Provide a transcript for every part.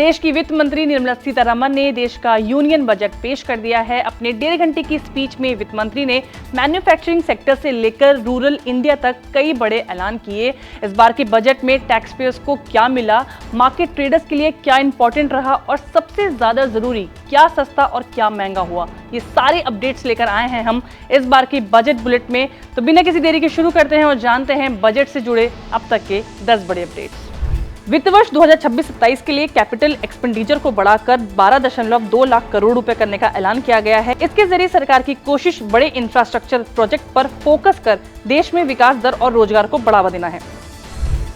देश की वित्त मंत्री निर्मला सीतारमण ने देश का यूनियन बजट पेश कर दिया है। अपने 1.5 घंटे की स्पीच में वित्त मंत्री ने मैन्युफैक्चरिंग सेक्टर से लेकर रूरल इंडिया तक कई बड़े ऐलान किए। इस बार के बजट में टैक्स पेयर्स को क्या मिला, मार्केट ट्रेडर्स के लिए क्या इंपॉर्टेंट रहा और सबसे ज्यादा जरूरी क्या सस्ता और क्या महंगा हुआ, ये सारे अपडेट्स लेकर आए हैं हम इस बार की बजट बुलेट में। तो बिना किसी देरी के शुरू करते हैं और जानते हैं बजट से जुड़े अब तक के 10 बड़े अपडेट्स। वित्त वर्ष 2026-27 के लिए कैपिटल एक्सपेंडिचर को बढ़ाकर 12.2 लाख करोड़ रुपए करने का ऐलान किया गया है। इसके जरिए सरकार की कोशिश बड़े इंफ्रास्ट्रक्चर प्रोजेक्ट पर फोकस कर देश में विकास दर और रोजगार को बढ़ावा देना है।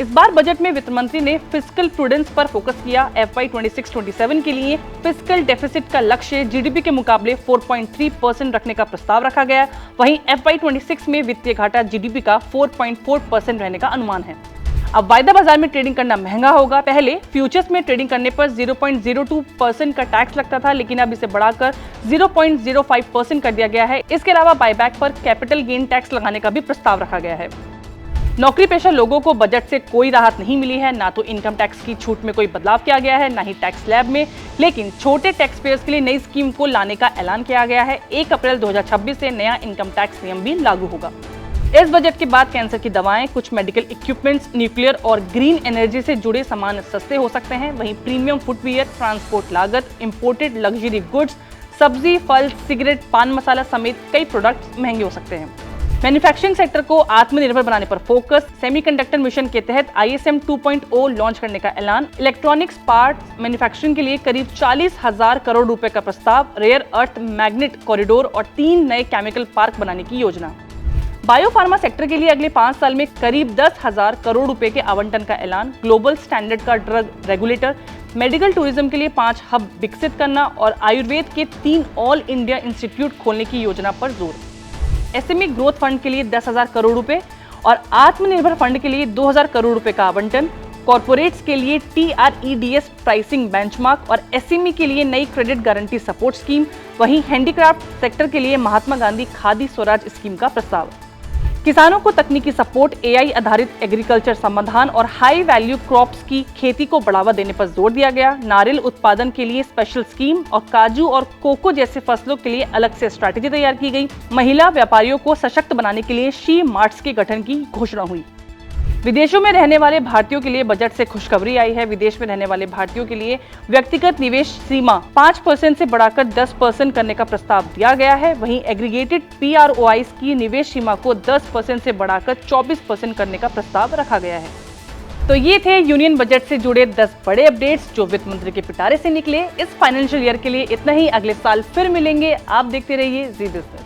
इस बार बजट में वित्त मंत्री ने फिस्कल प्रूडेंस पर फोकस किया। FY 26-27 के लिए फिस्कल डेफिसिट का लक्ष्य जीडीपी के मुकाबले 4.3% रखने का प्रस्ताव रखा गया। वहीं FY 26 में वित्तीय घाटा जीडीपी का 4.4% रहने का अनुमान है। अब वायदा बाजार में ट्रेडिंग करना महंगा होगा। पहले फ्यूचर्स में ट्रेडिंग करने पर 0.02% का टैक्स लगता था, लेकिन अब इसे बढ़ाकर 0.05% कर दिया गया है। इसके अलावा बायबैक पर कैपिटल गेन टैक्स लगाने का भी प्रस्ताव रखा गया है। नौकरी पेशा लोगों को बजट से कोई राहत नहीं मिली है। ना तो इनकम टैक्स की छूट में कोई बदलाव किया गया है, ना ही टैक्स स्लैब में, लेकिन छोटे टैक्स पेयर्स के लिए नई स्कीम को लाने का ऐलान किया गया है। 1 अप्रैल 2026 से नया इनकम टैक्स नियम भी लागू होगा। इस बजट के बाद कैंसर की दवाएं, कुछ मेडिकल इक्विपमेंट्स, न्यूक्लियर और ग्रीन एनर्जी से जुड़े सामान सस्ते हो सकते हैं। वहीं प्रीमियम फुटवियर, ट्रांसपोर्ट लागत, इंपोर्टेड लग्जरी गुड्स, सब्जी, फल, सिगरेट, पान मसाला समेत कई प्रोडक्ट्स महंगे हो सकते हैं। मैन्युफैक्चरिंग सेक्टर को आत्मनिर्भर बनाने पर फोकस। सेमीकंडक्टर मिशन के तहत ISM 2.0 लॉन्च करने का ऐलान। इलेक्ट्रॉनिक्स पार्ट्स मैन्युफैक्चरिंग के लिए करीब 40,000 करोड़ रुपए का प्रस्ताव। रेयर अर्थ मैग्नेट कॉरिडोर और 3 नए केमिकल पार्क बनाने की योजना। बायो फार्मा सेक्टर के लिए अगले 5 साल में करीब 10,000 करोड़ रुपए के आवंटन का ऐलान। ग्लोबल स्टैंडर्ड का ड्रग रेगुलेटर, मेडिकल टूरिज्म के लिए 5 हब विकसित करना और आयुर्वेद के 3 ऑल इंडिया इंस्टीट्यूट खोलने की योजना पर जोर। SME ग्रोथ फंड के लिए 10,000 करोड़ रुपए और आत्मनिर्भर फंड के लिए 2,000 करोड़ रुपए का आवंटन। कॉर्पोरेट्स के लिए TREDS प्राइसिंग बेंचमार्क और SME के लिए नई क्रेडिट गारंटी सपोर्ट स्कीम। वहीं हैंडीक्राफ्ट सेक्टर के लिए महात्मा गांधी खादी स्वराज स्कीम का प्रस्ताव। किसानों को तकनीकी सपोर्ट, AI आधारित एग्रीकल्चर समाधान और हाई वैल्यू क्रॉप्स की खेती को बढ़ावा देने पर जोर दिया गया। नारियल उत्पादन के लिए स्पेशल स्कीम और काजू और कोको जैसे फसलों के लिए अलग से स्ट्रैटेजी तैयार की गई। महिला व्यापारियों को सशक्त बनाने के लिए शी मार्ट्स के गठन की घोषणा हुई। विदेशों में रहने वाले भारतीयों के लिए बजट से खुशखबरी आई है। विदेश में रहने वाले भारतीयों के लिए व्यक्तिगत निवेश सीमा 5% से बढ़ाकर 10% करने का प्रस्ताव दिया गया है। वहीं एग्रीगेटेड PROIs की निवेश सीमा को 10% से बढ़ाकर 24% करने का प्रस्ताव रखा गया है। तो ये थे यूनियन बजट से जुड़े 10 बड़े अपडेट्स जो वित्त मंत्री के पिटारे से निकले। इस फाइनेंशियल ईयर के लिए इतना ही। अगले साल फिर मिलेंगे। आप देखते रहिए जी बिजनेस।